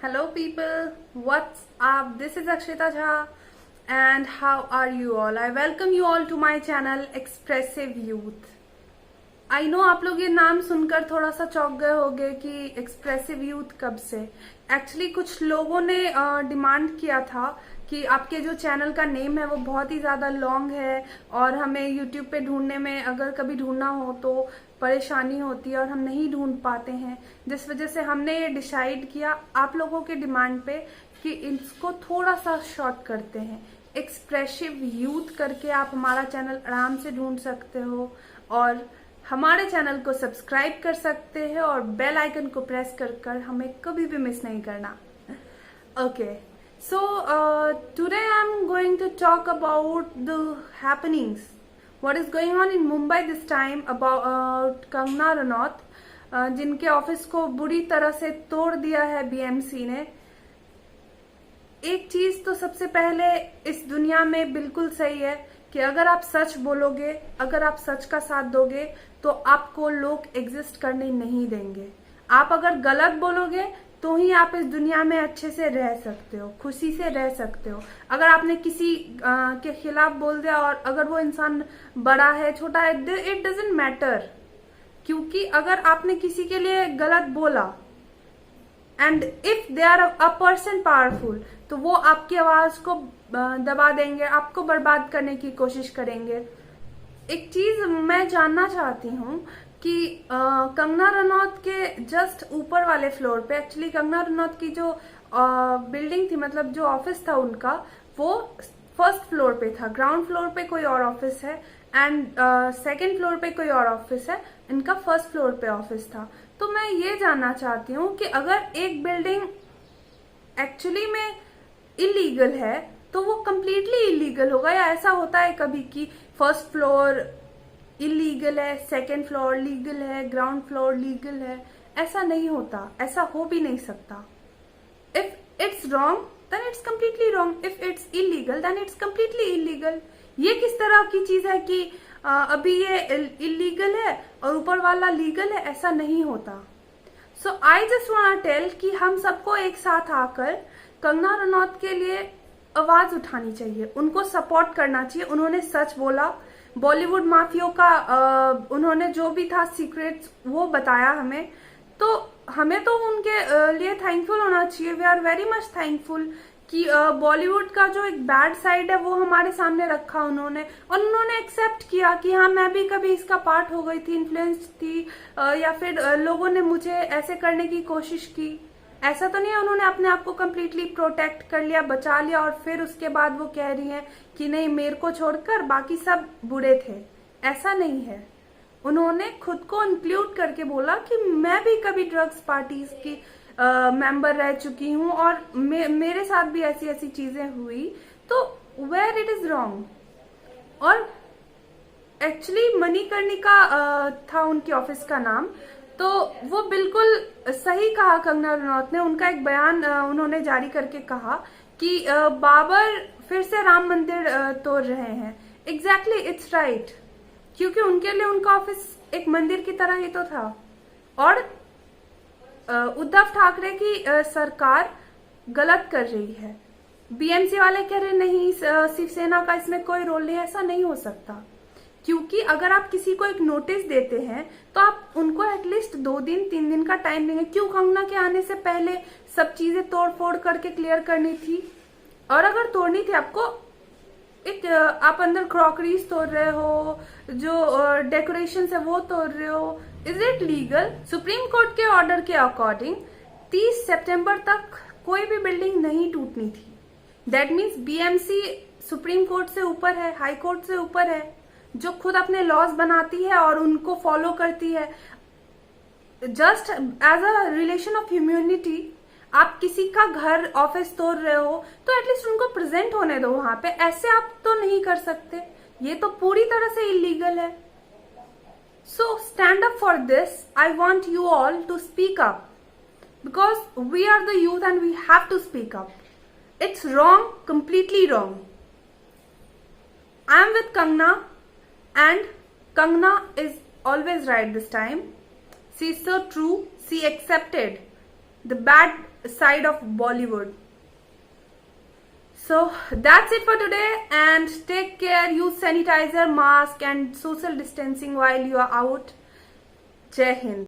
Hello people, what's up? This is Akshita Jha and how are you all? I welcome you all to my channel Expressive Youth. I know आप लोग ये नाम सुनकर थोड़ा सा चौंक गए होंगे कि एक्सप्रेसिव यूथ कब से। एक्चुअली कुछ लोगों ने डिमांड किया था कि आपके जो चैनल का नेम है वो बहुत ही ज़्यादा लॉन्ग है और हमें यूट्यूब पे ढूंढने में अगर कभी ढूंढना हो तो परेशानी होती है और हम नहीं ढूंढ पाते हैं, जिस वजह से हमने ये डिसाइड किया आप लोगों के डिमांड पे कि इसको थोड़ा सा शॉर्ट करते हैं। एक्सप्रेसिव यूथ करके आप हमारा चैनल आराम से ढूंढ सकते हो और हमारे चैनल को सब्सक्राइब कर सकते हैं और बेल आइकन को प्रेस कर हमें कभी भी मिस नहीं करना। Okay, so today I am going to talk about the happenings what is going on in Mumbai this time about Kangana Ranaut, जिनके ऑफिस को बुरी तरह से तोड़ दिया है बीएमसी ने। एक चीज तो सबसे पहले इस दुनिया में बिल्कुल सही है कि अगर आप सच बोलोगे, अगर आप सच का साथ दोगे तो आपको लोग एग्जिस्ट करने नहीं देंगे। आप अगर गलत बोलोगे तो ही आप इस दुनिया में अच्छे से रह सकते हो, खुशी से रह सकते हो। अगर आपने किसी के खिलाफ बोल दिया और अगर वो इंसान बड़ा है छोटा है, इट डजंट मैटर, क्योंकि अगर आपने किसी के लिए गलत बोला and if they are a person powerful तो वो आपकी आवाज को दबा देंगे, आपको बर्बाद करने की कोशिश करेंगे। एक चीज मैं जानना चाहती हूँ कि कंगना रनौत के जस्ट ऊपर वाले फ्लोर पे, एक्चुअली कंगना रनौत की जो बिल्डिंग थी, मतलब जो ऑफिस था उनका, वो फर्स्ट फ्लोर पे था। ग्राउंड फ्लोर पे कोई और ऑफिस है एंड सेकेंड फ्लोर पे कोई और ऑफिस है, इनका फर्स्ट फ्लोर पे ऑफिस था। तो मैं ये जानना चाहती हूँ कि अगर एक बिल्डिंग एक्चुअली में इलीगल है तो वो कम्प्लीटली इलीगल होगा, या ऐसा होता है कभी कि फर्स्ट फ्लोर इलीगल है, सेकेंड फ्लोर लीगल है, ग्राउंड फ्लोर लीगल है? ऐसा नहीं होता, ऐसा हो भी नहीं सकता। If it's wrong then it's completely wrong, if it's illegal then it's completely illegal. ये किस तरह की चीज है कि अभी ये इलीगल है और ऊपर वाला लीगल है? ऐसा नहीं होता। So I just want to tell कि हम सबको एक साथ आकर कंगना रनौत के लिए आवाज उठानी चाहिए, उनको सपोर्ट करना चाहिए। उन्होंने सच बोला, बॉलीवुड माफियोओं का उन्होंने जो भी था सीक्रेट्स वो बताया हमें, तो हमें तो उनके लिए थैंकफुल होना चाहिए। We are very much thankful कि बॉलीवुड का जो एक बैड साइड है वो हमारे सामने रखा उन्होंने, और उन्होंने एक्सेप्ट किया कि हाँ मैं भी कभी इसका पार्ट हो गई थी, इन्फ्लुएंस थी, या फिर लोगों ने मुझे ऐसे करने की कोशिश की। ऐसा तो नहीं है उन्होंने अपने आप को कम्प्लीटली प्रोटेक्ट कर लिया, बचा लिया और फिर उसके बाद वो कह रही हैं कि नहीं मेरे को छोड़कर बाकी सब बुरे थे। ऐसा नहीं है। उन्होंने खुद को इंक्लूड करके बोला कि मैं भी कभी ड्रग्स पार्टीज की मेंबर रह चुकी हूँ और मेरे साथ भी ऐसी ऐसी चीजें हुई, तो वेयर इट इज रॉन्ग। और एक्चुअली मणिकर्णिका था उनकी ऑफिस का नाम, तो वो बिल्कुल सही कहा कंगना रनौत ने। उनका एक बयान उन्होंने जारी करके कहा कि बाबर फिर से राम मंदिर तोड़ रहे हैं। एग्जैक्टली, इट्स राइट, क्योंकि उनके लिए उनका ऑफिस एक मंदिर की तरह ही तो था। और उद्धव ठाकरे की सरकार गलत कर रही है। बीएमसी वाले कह रहे नहीं शिवसेना का इसमें कोई रोल नहीं। ऐसा नहीं हो सकता, क्योंकि अगर आप किसी को एक नोटिस देते हैं तो आप उनको एटलीस्ट 2 दिन 3 दिन का टाइम देंगे। क्यों कंगना के आने से पहले सब चीजें तोड़ फोड़ करके क्लियर करनी थी? और अगर तोड़नी थी आपको, एक आप अंदर क्रॉकरीज तोड़ रहे हो, जो डेकोरेशन है वो तोड़ रहे हो, is it legal? Supreme court के ऑर्डर के अकॉर्डिंग 30 सितंबर तक कोई भी बिल्डिंग नहीं टूटनी थी। That means BMC supreme court से ऊपर है, हाई कोर्ट से ऊपर है, जो खुद अपने लॉज बनाती है और उनको फॉलो करती है। Just as a relation of humanity, आप किसी का घर ऑफिस तोड़ रहे हो तो एटलीस्ट उनको प्रेजेंट होने दो वहां पे। ऐसे आप तो नहीं कर सकते, ये तो पूरी तरह से इलीगल है। So stand up for this. I want you all to speak up because we are the youth and we have to speak up. It's wrong, completely wrong. I am with Kangana and Kangna is always right this time. She is so true. She accepted the bad side of Bollywood. So that's it for today, and take care. Use sanitizer, mask and social distancing while you are out. Jai Hind.